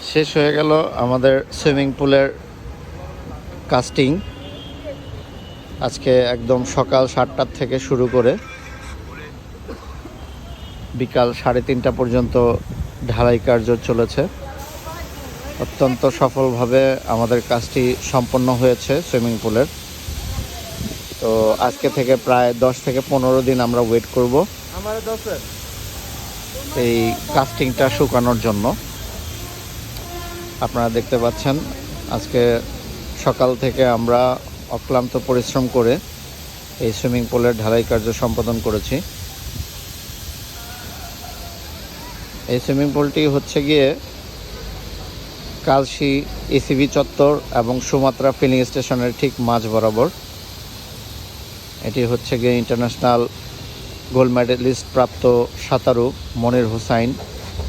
শেষ হয়ে গেল আমাদের সুইমিং পুলের কাস্টিং। আজকে একদম সকাল 7টা থেকে শুরু করে বিকাল 3:30 পর্যন্ত ঢালাই কার্য চলেছে। অত্যন্ত সফলভাবে আমাদের কাজটি সম্পন্ন হয়েছে সুইমিং পুলের। তো আজকে থেকে প্রায় 10 থেকে 15 দিন আমরা ওয়েট করব এই কাস্টিংটা শুকানোর জন্য। আপনারা দেখতে পাচ্ছেন আজকে সকাল থেকে আমরা অক্লান্ত পরিশ্রম করে এই সুইমিং পুলের ঢালাই কার্য সম্পাদন করেছি। এই সুইমিং পুলটি হচ্ছে গিয়ে কালশী ইসিবি চত্বর এবং সুমাত্রা ফিলিং স্টেশনের ঠিক মাঝ বরাবর। এটি হচ্ছে গিয়ে ইন্টারন্যাশনাল গোল্ড মেডেলিস্ট প্রাপ্ত সাঁতারু মনির হুসাইন